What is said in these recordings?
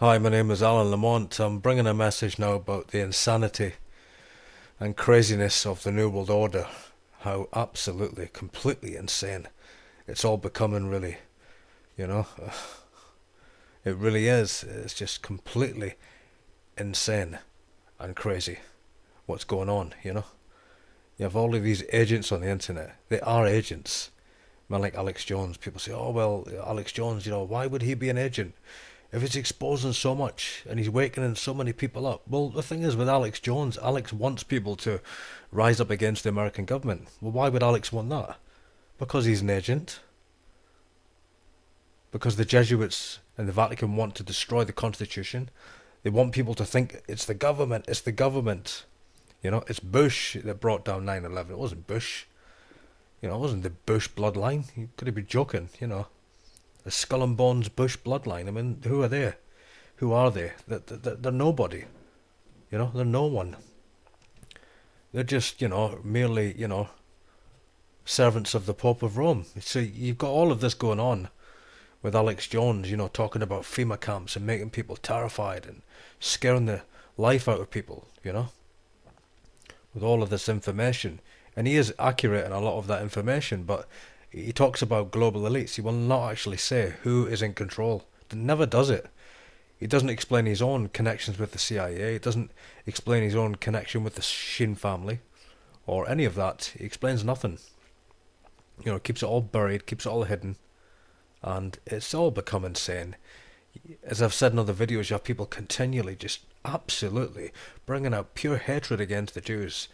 Hi, my name is Alan Lamont. I'm bringing a message now about the insanity and craziness of the New World Order. How absolutely, completely insane it's all becoming, really. You know, it really is. It's just completely insane and crazy what's going on, you know. You have all of these agents on the internet. They are agents. Man, like Alex Jones, people say, oh, well, Alex Jones, why would he be an agent? If he's exposing so much and he's waking so many people up. Well, the thing is with Alex Jones, Alex wants people to rise up against the American government. Well, why would Alex want that? Because he's an agent. Because the Jesuits and the Vatican want to destroy the Constitution. They want people to think it's the government, it's the government. It's Bush that brought down 9/11. It wasn't Bush. It wasn't the Bush bloodline. You could have been joking. The Skull and Bones Bush bloodline. I mean, who are they? Who are they? They're nobody. They're no one. They're just, merely, servants of the Pope of Rome. So you've got all of this going on with Alex Jones, talking about FEMA camps and making people terrified and scaring the life out of people, with all of this information. And he is accurate in a lot of that information, but he talks about global elites. He will not actually say who is in control. He never does it. He doesn't explain his own connections with the CIA. He doesn't explain his own connection with the Sheen family or any of that. He explains nothing. Keeps it all buried, keeps it all hidden. And it's all become insane. As I've said in other videos, you have people continually just absolutely bringing out pure hatred against the Jews.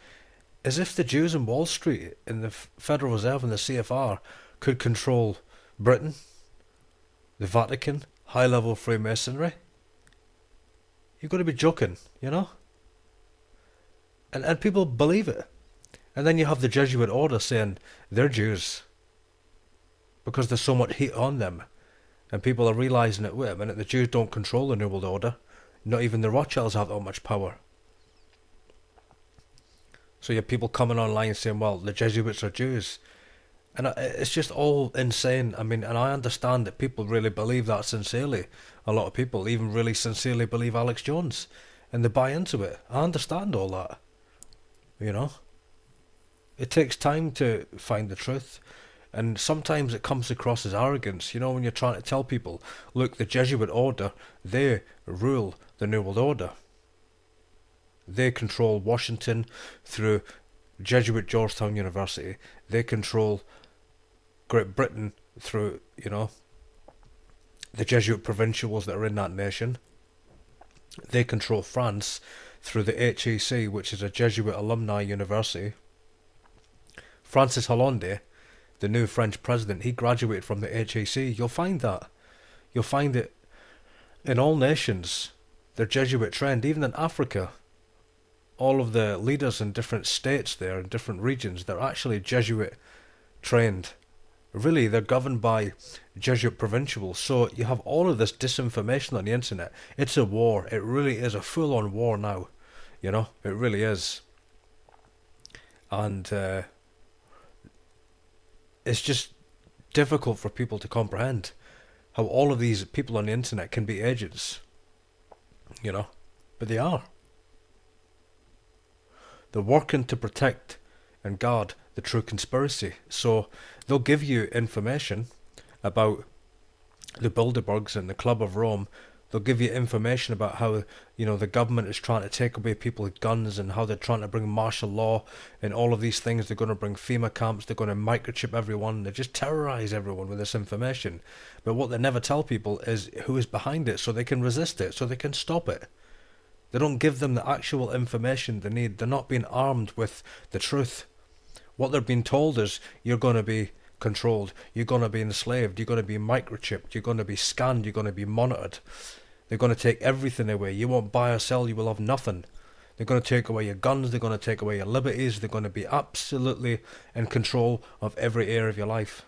As if the Jews in Wall Street, in the Federal Reserve and the CFR could control Britain, the Vatican, high-level Freemasonry. You've got to be joking. And people believe it. And then you have the Jesuit order saying they're Jews because there's so much heat on them. And people are realising that, wait a minute, the Jews don't control the New World Order. Not even the Rothschilds have that much power. So you have people coming online saying, well, the Jesuits are Jews. And it's just all insane. I mean, and I understand that people really believe that sincerely. A lot of people even really sincerely believe Alex Jones. And they buy into it. I understand all that. It takes time to find the truth. And sometimes it comes across as arrogance. When you're trying to tell people, look, the Jesuit order, they rule the New World Order. They control Washington through Jesuit Georgetown University. They control Great Britain through, the Jesuit provincials that are in that nation. They control France through the HEC, which is a Jesuit alumni university. Francis Hollande, the new French president, he graduated from the HEC. You'll find that. You'll find it in all nations. They're Jesuit trained, even in Africa. All of the leaders in different states there, in different regions, they're actually Jesuit trained. Really, they're governed by Jesuit provincials. So you have all of this disinformation on the internet. It's a war. It really is a full-on war now. It really is. And it's just difficult for people to comprehend how all of these people on the internet can be agents. But they are. They're working to protect and guard the true conspiracy. So they'll give you information about the Bilderbergs and the Club of Rome. They'll give you information about how, the government is trying to take away people's guns and how they're trying to bring martial law and all of these things. They're going to bring FEMA camps. They're going to microchip everyone. They just terrorize everyone with this information. But what they never tell people is who is behind it so they can resist it, so they can stop it. They don't give them the actual information they need. They're not being armed with the truth. What they're being told is you're going to be controlled, you're going to be enslaved, you're going to be microchipped, you're going to be scanned, you're going to be monitored. They're going to take everything away. You won't buy or sell, you will have nothing. They're going to take away your guns, they're going to take away your liberties, they're going to be absolutely in control of every area of your life.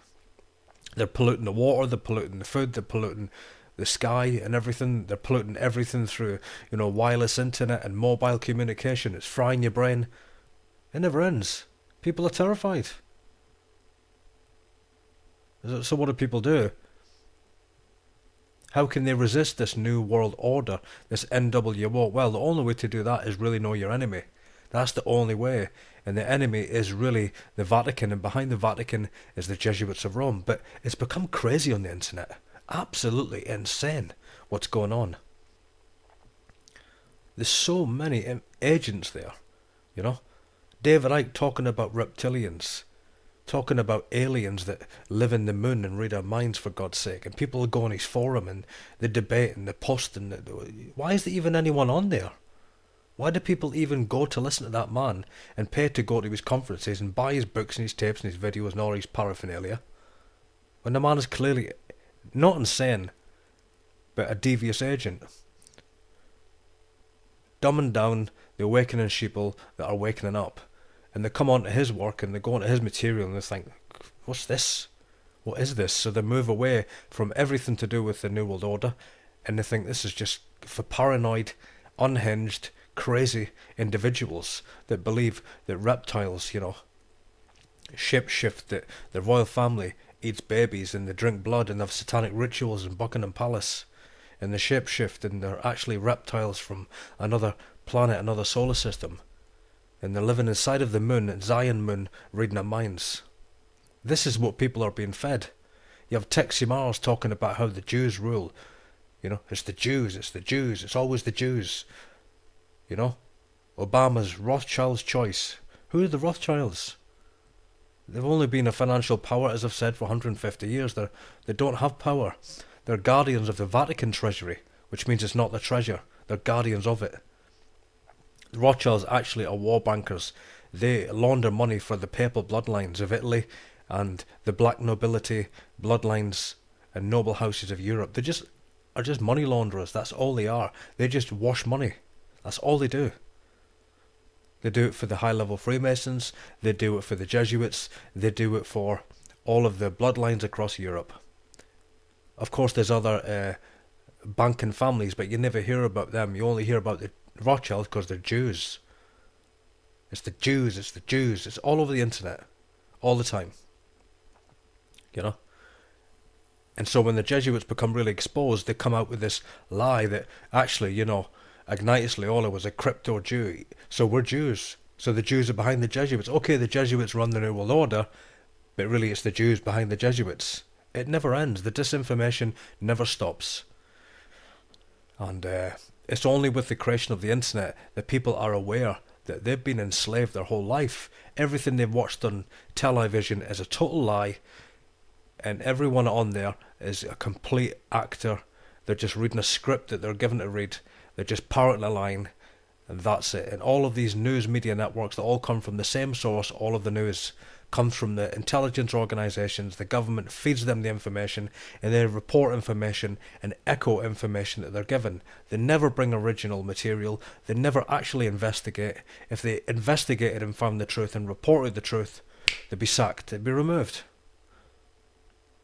They're polluting the water, they're polluting the food, they're polluting the sky and everything. They're polluting everything through, wireless internet and mobile communication. It's frying your brain. It never ends. People are terrified. So what do people do? How can they resist this new world order, this NWO? Well, the only way to do that is really know your enemy. That's the only way. And the enemy is really the Vatican, and behind the Vatican is the Jesuits of Rome. But it's become crazy on the internet. Absolutely insane what's going on. There's so many agents there, you know. David Icke talking about reptilians, talking about aliens that live in the moon and read our minds, for God's sake. And people go on his forum and they debate and they post. And why is there even anyone on there? Why do people even go to listen to that man and pay to go to his conferences and buy his books and his tapes and his videos and all his paraphernalia, when the man is clearly not insane, but a devious agent? Dumbing down the awakening sheeple that are wakening up. And they come onto his work and they go onto his material and they think, what's this? What is this? So they move away from everything to do with the New World Order, and they think this is just for paranoid, unhinged, crazy individuals that believe that reptiles, you know, shapeshift, that the royal family eats babies and they drink blood and they have satanic rituals in Buckingham Palace, and they shapeshift and they're actually reptiles from another planet, another solar system, and they're living inside of the moon, and Zion moon, reading our minds. This is what people are being fed. You have Texi Mars talking about how the Jews rule. You know, it's the Jews, it's always the Jews. You know, Obama's Rothschild's choice. Who are the Rothschilds? They've only been a financial power, as I've said, for 150 years. They don't have power. They're guardians of the Vatican treasury, which means it's not their treasure. They're guardians of it. The Rothschilds actually are war bankers. They launder money for the papal bloodlines of Italy and the black nobility bloodlines and noble houses of Europe. They are just money launderers. That's all they are. They just wash money. That's all they do. They do it for the high-level Freemasons. They do it for the Jesuits. They do it for all of the bloodlines across Europe. Of course, there's other banking families, but you never hear about them. You only hear about the Rothschilds because they're Jews. It's the Jews, it's the Jews. It's all over the internet, all the time. You know? And so when the Jesuits become really exposed, they come out with this lie that actually, you know, Ignatius Loyola was a crypto Jew, so we're Jews. So the Jews are behind the Jesuits. Okay, the Jesuits run the New World Order, but really it's the Jews behind the Jesuits. It never ends. The disinformation never stops. And it's only with the creation of the internet that people are aware that they've been enslaved their whole life. Everything they've watched on television is a total lie, and everyone on there is a complete actor. They're just reading a script that they're given to read. They're just parroting a line, and that's it. And all of these news media networks that all come from the same source, all of the news comes from the intelligence organisations. The government feeds them the information, and they report information and echo information that they're given. They never bring original material. They never actually investigate. If they investigated and found the truth and reported the truth, they'd be sacked. They'd be removed.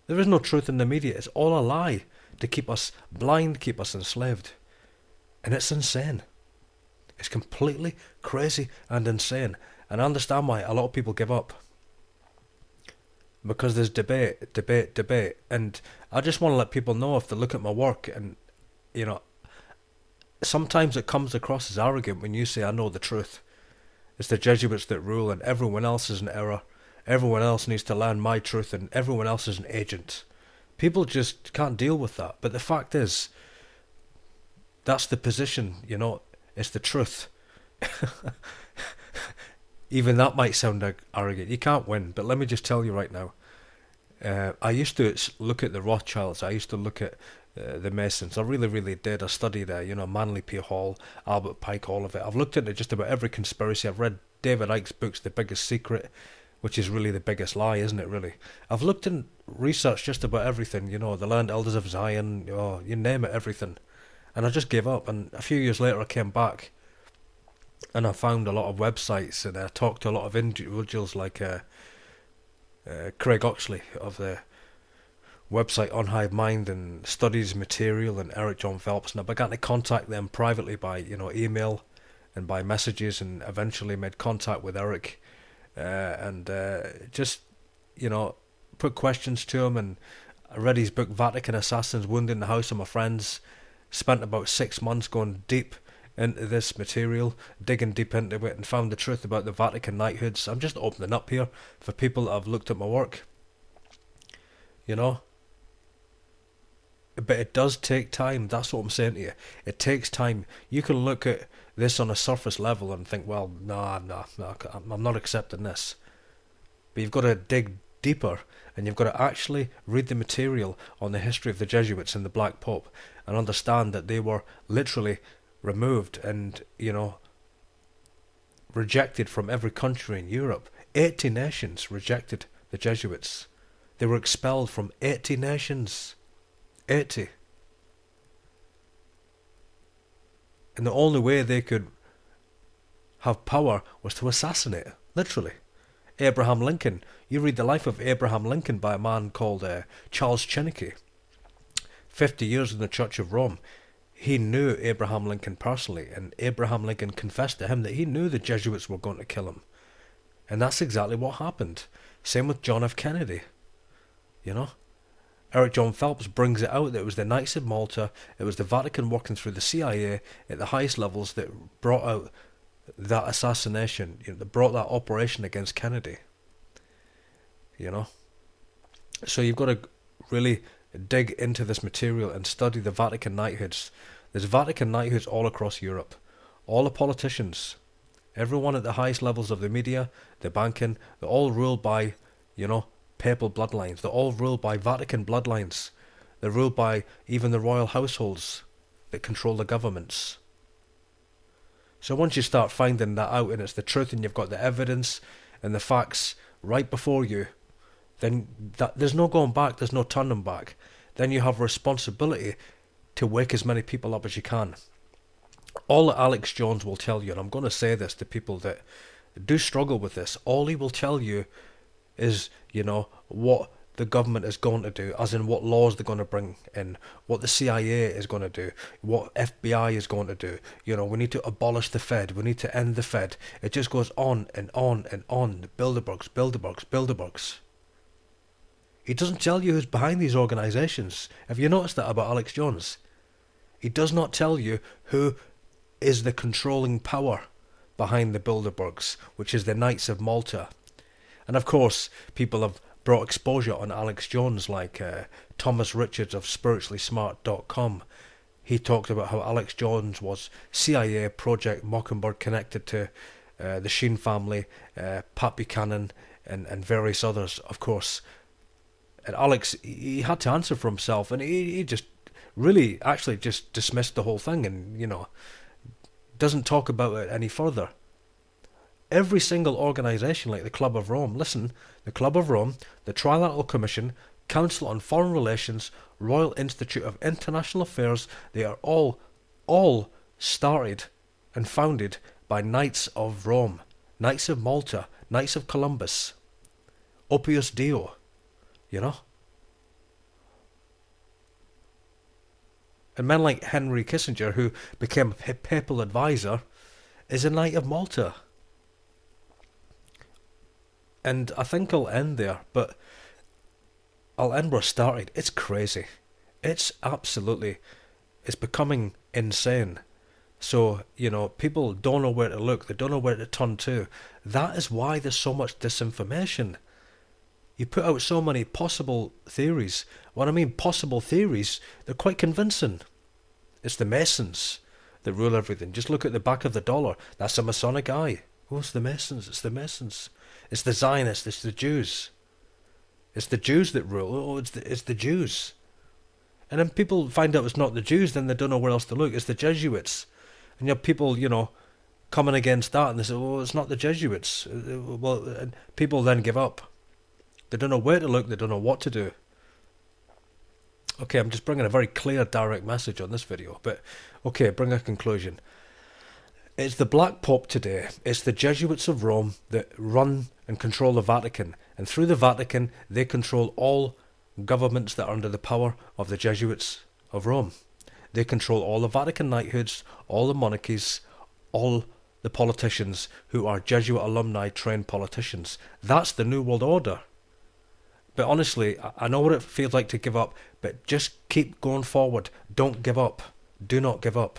There is no truth in the media. It's all a lie to keep us blind, keep us enslaved. And it's insane. It's completely crazy and insane. And I understand why a lot of people give up. Because there's debate. And I just want to let people know, if they look at my work, and, you know, sometimes it comes across as arrogant when you say I know the truth. It's the Jesuits that rule and everyone else is in error. Everyone else needs to learn my truth and everyone else is an agent. People just can't deal with that. But the fact is, that's the position, you know, it's the truth. Even that might sound arrogant. You can't win, but let me just tell you right now. I used to look at the Rothschilds. I used to look at the Masons. I really, really did. I studied, Manly P. Hall, Albert Pike, all of it. I've looked into just about every conspiracy. I've read David Icke's books, The Biggest Secret, which is really the biggest lie, isn't it, really? I've looked and researched just about everything, you know, the Land Elders of Zion, you name it, everything. And I just gave up, and a few years later I came back, and I found a lot of websites, and I talked to a lot of individuals like Craig Oxley of the website On Hive Mind and Studies Material, and Eric John Phelps, and I began to contact them privately by, email and by messages, and eventually made contact with Eric, and just, put questions to him, and I read his book Vatican Assassins Wounded in the House of My Friends. Spent about 6 months going deep into this material, digging deep into it, and found the truth about the Vatican knighthoods. I'm just opening up here for people that have looked at my work. You know? But it does take time. That's what I'm saying to you. It takes time. You can look at this on a surface level and think, well, nah, I'm not accepting this. But you've got to dig deeper, and you've got to actually read the material on the history of the Jesuits and the Black Pope and understand that they were literally removed and, rejected from every country in Europe. 80 nations rejected the Jesuits. They were expelled from 80 nations. 80. And the only way they could have power was to assassinate, literally. Abraham Lincoln. You read the life of Abraham Lincoln by a man called Charles Chinnicky. 50 years in the Church of Rome. He knew Abraham Lincoln personally, and Abraham Lincoln confessed to him that he knew the Jesuits were going to kill him. And that's exactly what happened. Same with John F. Kennedy. Eric John Phelps brings it out that it was the Knights of Malta, it was the Vatican working through the CIA at the highest levels that brought out that assassination, that brought that operation against Kennedy. So you've got to really dig into this material and study the Vatican knighthoods. There's Vatican knighthoods all across Europe. All the politicians, everyone at the highest levels of the media, the banking, they're all ruled by, papal bloodlines. They're all ruled by Vatican bloodlines. They're ruled by even the royal households that control the governments. So once you start finding that out and it's the truth and you've got the evidence and the facts right before you, then there's no going back, there's no turning back. Then you have a responsibility to wake as many people up as you can. All that Alex Jones will tell you, and I'm going to say this to people that do struggle with this, all he will tell you is, what the government is going to do, as in what laws they're going to bring in, what the CIA is going to do, what FBI is going to do. We need to abolish the Fed, we need to end the Fed. It just goes on and on and on. Bilderbergs. He doesn't tell you who's behind these organisations. Have you noticed that about Alex Jones? He does not tell you who is the controlling power behind the Bilderbergs, which is the Knights of Malta. And of course, people have brought exposure on Alex Jones, like Thomas Richards of spirituallysmart.com. He talked about how Alex Jones was CIA Project Mockingbird connected to the Sheen family, Pat Buchanan, and various others, of course. And Alex, he had to answer for himself, and he just really actually just dismissed the whole thing and, doesn't talk about it any further. Every single organisation like the Club of Rome, listen, the Club of Rome, the Trilateral Commission, Council on Foreign Relations, Royal Institute of International Affairs, they are all started and founded by Knights of Rome, Knights of Malta, Knights of Columbus, Opus Deo, And men like Henry Kissinger, who became a papal advisor, is a Knight of Malta. And I think I'll end there, but I'll end where I started. It's crazy. It's becoming insane. So, people don't know where to look. They don't know where to turn to. That is why there's so much disinformation. You put out so many possible theories. When I mean possible theories, they're quite convincing. It's the Masons that rule everything. Just look at the back of the dollar. That's a Masonic eye. Oh, it's the Masons. It's the Masons. It's the Zionists. It's the Jews. It's the Jews that rule. Oh, it's the Jews. And then people find out it's not the Jews, then they don't know where else to look. It's the Jesuits. And you have people, coming against that, and they say, oh, it's not the Jesuits. Well, and people then give up. They don't know where to look. They don't know what to do. Okay, I'm just bringing a very clear, direct message on this video. But, okay, bring a conclusion. It's the Black Pope today. It's the Jesuits of Rome that run and control the Vatican. And through the Vatican, they control all governments that are under the power of the Jesuits of Rome. They control all the Vatican knighthoods, all the monarchies, all the politicians who are Jesuit alumni trained politicians. That's the New World Order. But honestly, I know what it feels like to give up, but just keep going forward. Don't give up. Do not give up.